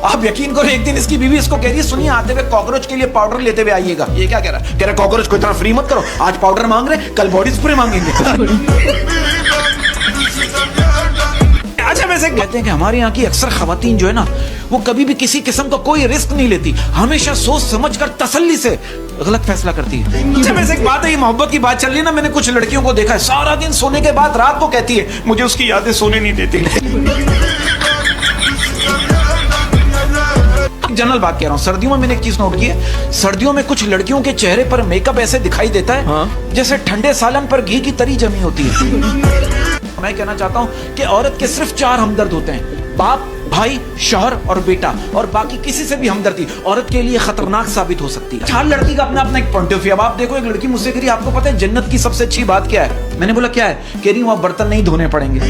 आप यकीन करो एक दिन इसकी बीवी इसको कह रही है, सुनिए आते हुए कॉकरोच के लिए पाउडर लेते हुए आइएगा। ये क्या कह रहा है? कह रहा कॉकरोच को इतना फ्री मत करो, आज पाउडर मांग रहे, कल बॉडी स्प्रे मांगेंगे। अच्छा वैसे कहते हैं कि हमारे यहाँ की अक्सर खवातीन जो है ना, वो कभी भी किसी किस्म का कोई रिस्क नहीं लेती, हमेशा सोच समझ कर तसल्ली से गलत फैसला करती है। अच्छा वैसे एक बात है, ये मोहब्बत की बात चल रही है ना, मैंने कुछ लड़कियों को देखा है सारा दिन सोने के बाद रात को कहती है मुझे उसकी यादें सोने नहीं देती। जनरल बात कह रहा हूँ, सर्दियों में मैंने एक चीज नोट की है, सर्दियों में कुछ लड़कियों के चेहरे पर मेकअप ऐसे दिखाई देता है जैसे ठंडे सालन पर घी की तरी जमी होती है। मैं कहना चाहता हूँ कि औरत के सिर्फ 4 हमदर्द होते हैं, बाप, भाई, शौहर और बेटा, और बाकी किसी से भी हमदर्दी औरत के लिए खतरनाक साबित हो सकती है। हर लड़की का अपना अपना एक पॉइंट ऑफ व्यू। अब आप देखो, एक लड़की मुझसे कह रही है आपको पता है जन्नत की सबसे अच्छी बात क्या है? मैंने बोला क्या है? कह रही वहां बर्तन नहीं धोने पड़ेंगे।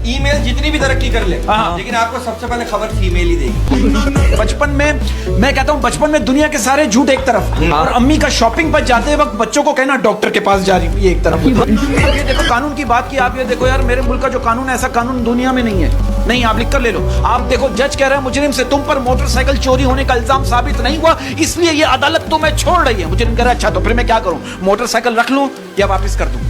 ईमेल जितनी भी तरक्की कर ले, लेकिन आपको सबसे पहले खबर फीमेल ही देगी। बचपन में मैं कहता हूँ, बचपन में दुनिया के सारे झूठ एक तरफ, और अम्मी का शॉपिंग पर जाते वक्त बच्चों को कहना डॉक्टर के पास जा रही हूँ, ये एक तरफ। ये देखो कानून की बात की, आप ये देखो यार, मेरे मुल्क का जो कानून है ऐसा कानून दुनिया में नहीं है। नहीं, आप लिख कर ले लो। आप देखो जज कह रहा है मुजरिम से तुम पर मोटरसाइकिल चोरी होने का इल्जाम साबित नहीं हुआ, इसलिए ये अदालत तुम्हें छोड़ रही है। मुजरिम कह रहा है अच्छा तो फिर मैं क्या करूँ, मोटरसाइकिल रख लूँ या वापिस कर दूँ?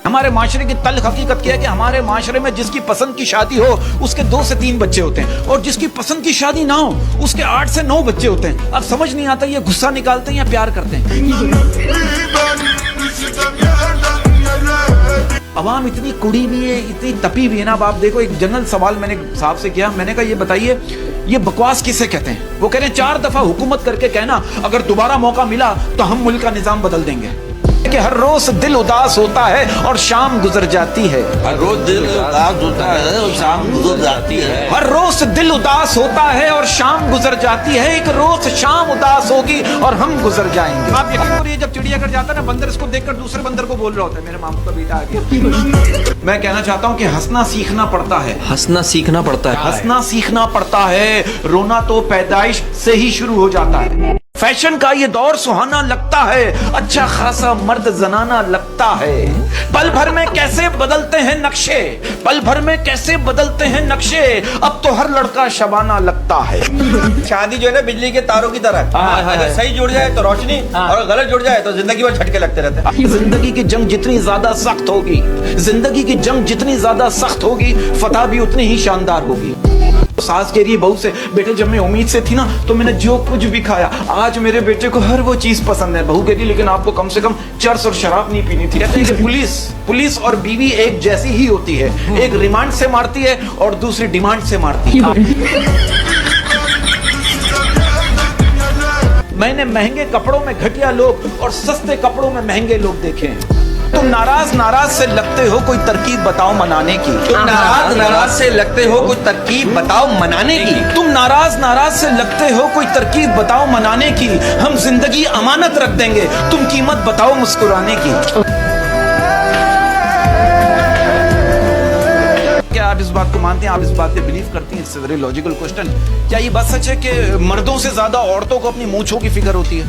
हमारे माशरे की तल्ख हकीकत क्या है कि हमारे माशरे में जिसकी पसंद की शादी हो उसके 2 से 3 बच्चे होते हैं, और जिसकी पसंद की शादी ना हो उसके 8 से 9 बच्चे होते हैं। अब समझ नहीं आता ये गुस्सा निकालते हैं या प्यार करते हैं। अवाम इतनी कुड़ी भी है, इतनी तपी भी है ना। अब आप देखो, एक जनरल सवाल मैंने साहब से किया, मैंने कहा ये बताइए ये बकवास किसे कहते हैं? वो कह रहे हैं 4 दफा हुकूमत करके कहना अगर दोबारा मौका मिला तो हम मुल्क का निजाम बदल देंगे। कि हर रोज दिल उदास होता है और शाम गुजर जाती है। हर रोज दिल उदास होता है और शाम गुजर जाती है। हर रोज दिल उदास होता है और शाम गुजर जाती है, एक रोज शाम उदास होगी और हम गुजर जाएंगे। आप यकीन करिए जब चिड़ियाघर जाता है ना, बंदर इसको देखकर दूसरे बंदर को बोल रहा होता है मेरे मामू का बेटा आ गया। मैं कहना चाहता हूँ कि हंसना सीखना पड़ता है। हंसना सीखना पड़ता है। हंसना सीखना पड़ता है, रोना तो पैदाइश से ही शुरू हो जाता है। फैशन का ये दौर सुहाना लगता है, अच्छा खासा मर्द जनाना लगता है। पल भर में कैसे बदलते हैं नक्शे, पल भर में कैसे बदलते हैं नक्शे, अब तो हर लड़का शबाना लगता है। शादी जो है ना बिजली के तारों की तरह, अगर सही जुड़ जाए तो रोशनी, और गलत जुड़ जाए तो जिंदगी भर झटके लगते रहते हैं। जिंदगी की जंग जितनी ज्यादा सख्त होगी, जिंदगी की जंग जितनी ज्यादा सख्त होगी, फतह भी उतनी ही शानदार होगी। सास कह रही है बहू से, बेटे जब मैं उम्मीद से थी ना तो मैंने जो कुछ भी खाया, आज मेरे बेटे को हर वो चीज पसंद है। बहू कह रही लेकिन आपको कम से कम चर्स और शराब नहीं पीनी थी। कहते हैं कि पुलिस और बीवी एक जैसी ही होती है, एक रिमांड से मारती है और दूसरी डिमांड से मारती है। मैंने महंगे कपड़ों में घटिया लोग और सस्ते कपड़ों में महंगे लोग देखे हैं। तुम नाराज से लगते हो, कोई तरकीब बताओ मनाने की। तुम नाराज से लगते हो, कोई तरकीब बताओ मनाने की। तुम नाराज से लगते हो, कोई तरकीब बताओ मनाने की। हम जिंदगी अमानत रख देंगे, तुम कीमत बताओ मुस्कुराने की। क्या आप इस बात को मानते हैं? आप इस बात पे बिलीव करती हैं? It's very logical question. क्या ये बात सच है कि मर्दों से ज्यादा औरतों को अपनी मूंछों की फिक्र होती है?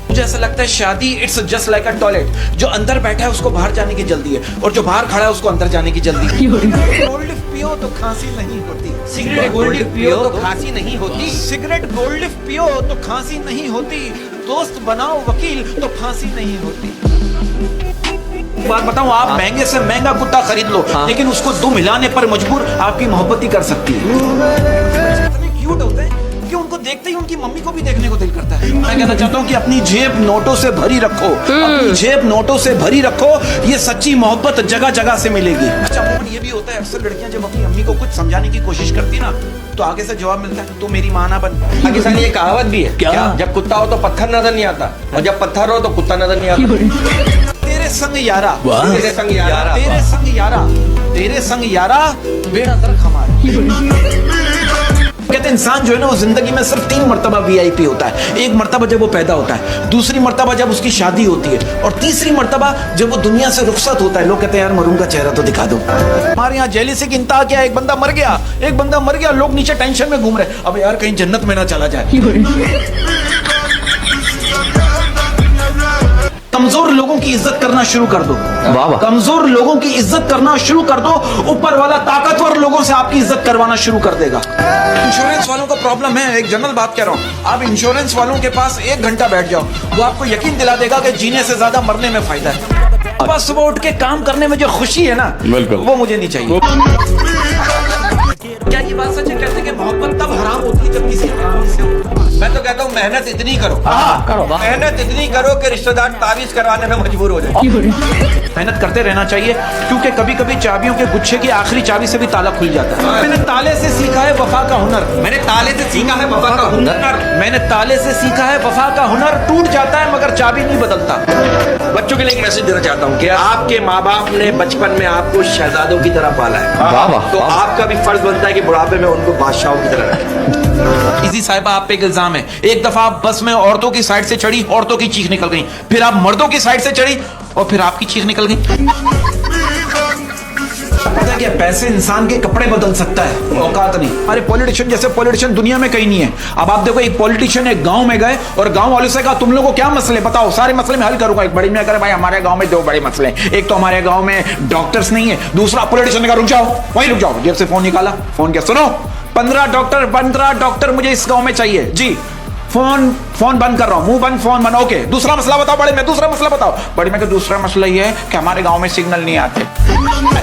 मुझे ऐसा लगता है शादी it's just like a toilet, जो अंदर बैठा है उसको बाहर जाने की जल्दी है, और जो बाहर खड़ा है उसको अंदर जाने की जल्दी है। गोल्ड पियो तो खांसी नहीं होती, सिगरेट गोल्ड पियो तो खांसी नहीं होती। सिगरेट गोल्ड पियो तो खांसी नहीं होती, दोस्त बनाओ वकील तो फांसी नहीं होती। बात बताऊं, आप महंगे से महंगा कुत्ता खरीद लो, लेकिन उसको दुम हिलाने पर मजबूर आपकी मोहब्बत ही कर सकती है। इतने क्यूट होते हैं कि उनको देखते ही उनकी मम्मी को भी देखने को दिल करता है। मैं कहना चाहता हूँ कि अपनी जेब नोटों से भरी रखो, अपनी जेब नोटों से भरी रखो, ये सच्ची मोहब्बत जगह जगह से मिलेगी। अच्छा मोहन ये भी होता है, अक्सर लड़कियां जब अपनी अम्मी को कुछ समझाने की कोशिश करती ना तो आगे से जवाब मिलता है तो मेरी माँ ना बन। पाकिस्तान ये कहावत भी है क्या? जब कुत्ता हो तो पत्थर नजर नहीं आता, और जब पत्थर हो तो कुत्ता नजर नहीं आता। तेरे संग यारा, तेरे संग यारा, तेरे संग यारा, तेरे संग यारा, बेड़ा गर्क हमारा। कहते हैं इंसान जो है ना वो जिंदगी में सिर्फ 3 मर्तबा वीआईपी होता है। एक मर्तबा जब वो पैदा होता है, दूसरी मर्तबा जब उसकी शादी होती है, और तीसरी मर्तबा जब वो दुनिया से रुखसत होता है। लोग कहते हैं यार मरून का चेहरा तो दिखा दो। हमारे यहाँ जेलिसी की इंतहा क्या है, एक बंदा मर गया, लोग नीचे टेंशन में घूम रहे, अब यार कहीं जन्नत में ना चला जाए। कमजोर लोगों की इज्जत करना शुरू कर दो। वाह वाह। कमजोर लोगों की इज्जत करना शुरू कर दो, ऊपर वाला ताकतवर लोगों से आपकी इज्जत करवाना शुरू कर देगा। इंश्योरेंस वालों का प्रॉब्लम है, एक जनरल बात कह रहा हूँ, आप इंश्योरेंस वालों के पास 1 घंटा बैठ जाओ, वो आपको यकीन दिला देगा कि जीने से ज्यादा मरने में फायदा है। बस सुबह उठ के काम करने में जो खुशी है ना, बिल्कुल। वो मुझे नहीं चाहिए। क्या ये बात सच है? कहते हैं कि मोहब्बत तब हराम होती है जब किसी हरामी से हो। मैं तो कहता हूँ मेहनत इतनी करो, करो। मेहनत इतनी करो कि रिश्तेदार तावीज करवाने में मजबूर हो जाए। मेहनत करते रहना चाहिए, क्योंकि कभी कभी चाबियों के गुच्छे की आखिरी चाबी से भी ताला खुल जाता है। मैंने ताले से सीखा है वफा का हुनर, मैंने ताले से सीखा है वफा का हुनर। मैंने ताले से सीखा है वफा का हुनर, टूट जाता है मगर चाबी नहीं बदलता। बच्चों के लिए एक मैसेज देना चाहता हूँ कि आपके माँ बाप ने बचपन में आपको शहजादों की तरह पाला है, वाह वाह। तो आपका भी फर्ज बनता है कि बुढ़ापे में उनको बादशाहों की तरह रखें। इसी साहिबा आप पे एक इल्जाम है, एक दफा आप बस में औरतों की साइड से चढ़ी, औरतों की चीख निकल गई, फिर आप मर्दों की साइड से चढ़ी और फिर आपकी चीख निकल गई। पता है क्या, पैसे इंसान के कपड़े बदल सकता है, औकात नहीं। अरे पॉलिटिशियन जैसे पॉलिटिशियन दुनिया में कहीं नहीं है। अब आप देखो, एक पॉलिटिशियन एक गांव में गए और गांव वालों से कहा तुम लोगों को क्या मसले बताओ, सारे मसले में हल करूंगा। एक बड़ी मियां करे भाई हमारे गांव में 2 बड़े मसले हैं, एक तो हमारे गांव में डॉक्टर्स नहीं है, दूसरा पॉलिटिशियन ने कहा रुक जाओ, वहीं रुक जाओ, जेब से फोन निकाला, फोन किया, सुनो 15 डॉक्टर मुझे इस गांव में चाहिए जी, फोन बंद कर रहा हूं, मुंह बंद, फोन बंद, ओके। दूसरा मसला बताओ बड़े में, दूसरा मसला बताओ बड़े में। दूसरा मसला ये है कि हमारे गांव में सिग्नल नहीं आते।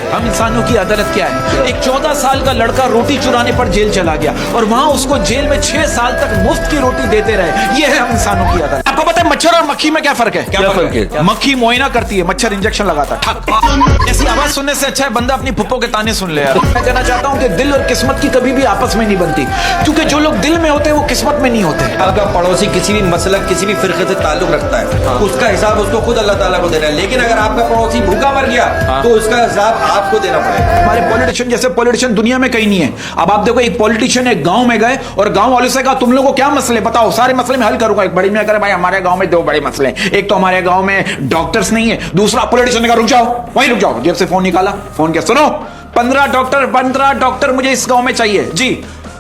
हम इंसानों की अदालत क्या है? एक 14 साल का लड़का रोटी चुराने पर जेल चला गया और वहां उसको जेल में 6 साल तक मुफ्त की रोटी देते रहे। ये है हम इंसानों की अदालत। आपको पता है मच्छर और मक्खी में क्या फर्क है? क्या फर्क है? मक्खी मुआयना करती है, मच्छर इंजेक्शन लगाता है। ऐसी आवाज सुनने से अच्छा है बंदा अपनी फुप्पो के ताने सुन ले यार। मैं कहना चाहता हूं कि दिल और किस्मत की कभी भी आपस में नहीं बनती, क्योंकि जो लोग दिल में होते हैं वो किस्मत में नहीं होते। आपका पड़ोसी किसी भी मसलक किसी भी फिरके से ताल्लुक रखता है, उसका हिसाब उसको खुद अल्लाह ताला को देना है। लेकिन अगर आपका पड़ोसी भूखा मर गया तो उसका हिसाब आपको देना पड़ेगा। हमारे पॉलिटिशियन जैसे पॉलिटिशियन दुनिया में कहीं नहीं है। अब आप देखो, एक पॉलिटिशियन एक गांव में गए और गांव वालों से कहा तुम लोगों को क्या मसले बताओ, सारे मसले में हल करूंगा। एक बड़ी मियां करे भाई हमारे गांव में 2 बड़े मसले हैं, एक तो हमारे गांव में डॉक्टर्स नहीं है, दूसरा पॉलिटिशियन ने कहा रुक जाओ, वहीं रुक जाओ, जेब से फोन निकाला, फोन किया, सुनो 15 डॉक्टर मुझे इस गांव में चाहिए जी,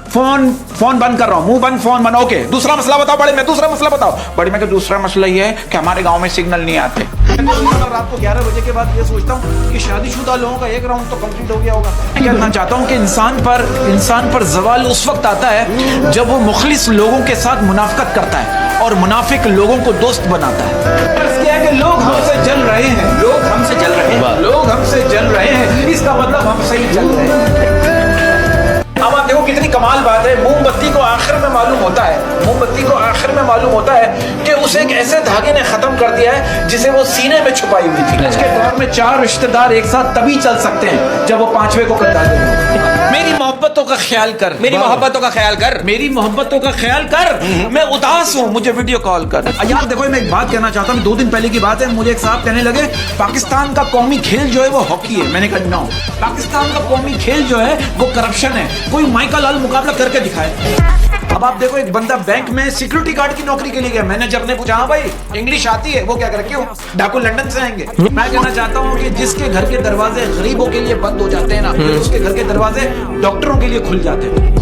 फोन बंद कर रहा हूं, मुंह बंद, फोन बंद, ओके। दूसरा मसला बताओ बड़े में, दूसरा मसला बताओ बड़े में। दूसरा मसला ये है कि हमारे गांव में सिग्नल नहीं आते। रात को 11 बजे के बाद ये सोचता हूँ कि शादीशुदा लोगों का एक राउंड तो कंप्लीट हो गया होगा। मैं कहना चाहता हूँ कि इंसान पर जवाल उस वक्त आता है जब वो मुखलिस लोगों के साथ मुनाफिकत करता है और मुनाफिक लोगों को दोस्त बनाता है। क्या है कि लोग हमसे जल रहे हैं, लोग हमसे जल रहे हैं, लोग हमसे जल रहे हैं, इसका मतलब हम सही चल रहे हैं। अब आप देखो कितनी कमाल बात है, मोमबत्ती को आखिर में मालूम होता है, मोमबत्ती को आखिर में मालूम होता है कि उसे एक ऐसे धागे ने खत्म कर दिया है जिसे वो सीने में छुपाई हुई थी। आज के दौर में 4 रिश्तेदार एक साथ तभी चल सकते हैं जब वो 5वें को कटा देंगे। मेरी मोहब्बतों का ख्याल कर, मेरी मोहब्बतों का ख्याल कर, मेरी मोहब्बतों का ख्याल कर, मैं उदास हूँ, मुझे वीडियो कॉल कर। यार देखो, मैं एक बात कहना चाहता हूँ, 2 दिन पहले की बात है, मुझे एक साहब कहने लगे पाकिस्तान का कौमी खेल जो है वो हॉकी है। मैंने कहा नो, पाकिस्तान का कौमी खेल जो है वो करप्शन है, कोई माइकल लाल मुकाबला करके दिखाए। अब आप देखो, एक बंदा बैंक में सिक्योरिटी गार्ड की नौकरी के लिए गया, मैनेजर ने पूछा हाँ भाई इंग्लिश आती है? वो क्या करे, क्यों, डाकू लंदन से आएंगे। मैं कहना चाहता हूँ कि जिसके घर के दरवाजे गरीबों के लिए बंद हो जाते हैं ना, उसके घर के दरवाजे डॉक्टरों के लिए खुल जाते हैं।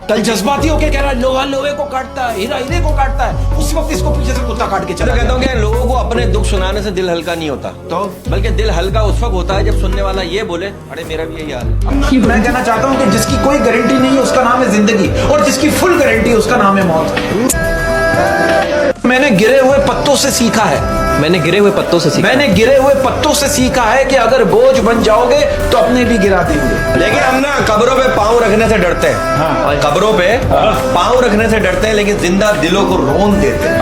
कल जज्बाती होके कह रहा है लोहा लोहे को काटता है, हीरा हीरे को काटता है, उस वक्त इसको पीछे से कुत्ता काट के चला कहता हूँ कि लोगों को अपने दुख सुनाने से दिल हल्का नहीं होता, तो बल्कि दिल हल्का उस वक्त होता है जब सुनने वाला ये बोले अरे मेरा भी यही हाल है। मैं कहना चाहता हूँ कि जिसकी कोई गारंटी नहीं है उसका नाम है जिंदगी, और जिसकी फुल गारंटी है उसका नाम है मौत। मैंने गिरे हुए पत्तों से सीखा है, मैंने गिरे हुए पत्तों से सीखा, मैंने गिरे हुए पत्तों से सीखा है कि अगर बोझ बन जाओगे तो अपने भी गिरा देंगे। लेकिन हम ना कब्रों पे पाँव रखने से डरते हैं, हाँ। कब्रों पे पाँव रखने से डरते हैं, लेकिन जिंदा दिलों को रोन देते हैं।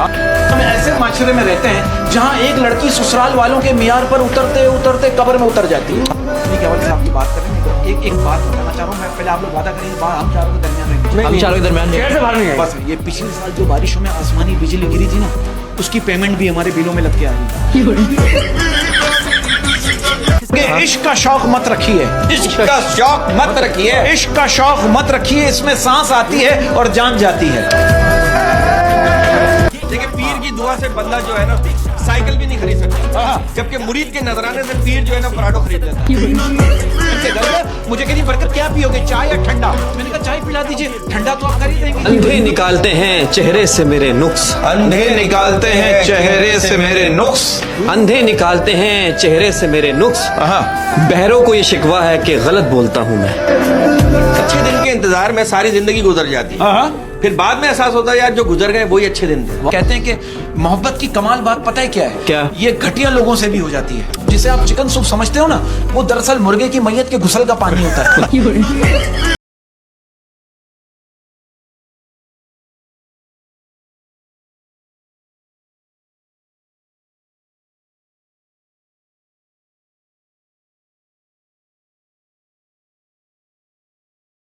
हम ऐसे माशरे में रहते हैं जहाँ एक लड़की ससुराल वालों के मियार पर उतरते उतरते कब्र में उतर जाती है। ठीक है, वैसे आपकी बात करें तो एक बात बताना चाह रहा हूँ मैं, पहले आप लोग वादा करें हम चारों के दरमियान रहेंगे। हम चारों के दरमियान कैसे बाहर नहीं आए? बस ये पिछले साल जो बारिशों में आसमानी बिजली गिरी थी ना, उसकी पेमेंट भी हमारे बिलों में लग के आई। इश्क का शौक मत रखिए, इश्क का शौक मत रखिए, इश्क का शौक मत रखिए, इसमें सांस आती है और जान जाती है। देखिए पीर की दुआ से बंदा जो है ना साइकिल भी नहीं खरीद सकता, जबकि मुरीद के नजराने से पीर जो है ना पराठो खरीद लेता है। मुझे कहती बरकत क्या पियोगे, चाय या ठंडा? मैंने कहा चाय पिला दीजिए, ठंडा तो आप खरीदेंगे। अंधे निकालते हैं चेहरे से मेरे नुक्स, अंधे निकालते हैं चेहरे से मेरे नुक्स, अंधे निकालते हैं चेहरे से मेरे नुक्स। बहरों को ये शिकवा है कि गलत बोलता हूँ मैं। अच्छे दिन के इंतजार में सारी जिंदगी गुजर जाती है, फिर बाद में एहसास होता है यार जो गुजर गए वही अच्छे दिन थे। कहते हैं कि मोहब्बत की कमाल बात पता है क्या है? क्या? ये घटिया लोगों से भी हो जाती है। जिसे आप चिकन सूप समझते हो ना, वो दरअसल मुर्गे की मैयत के गुसल का पानी होता है।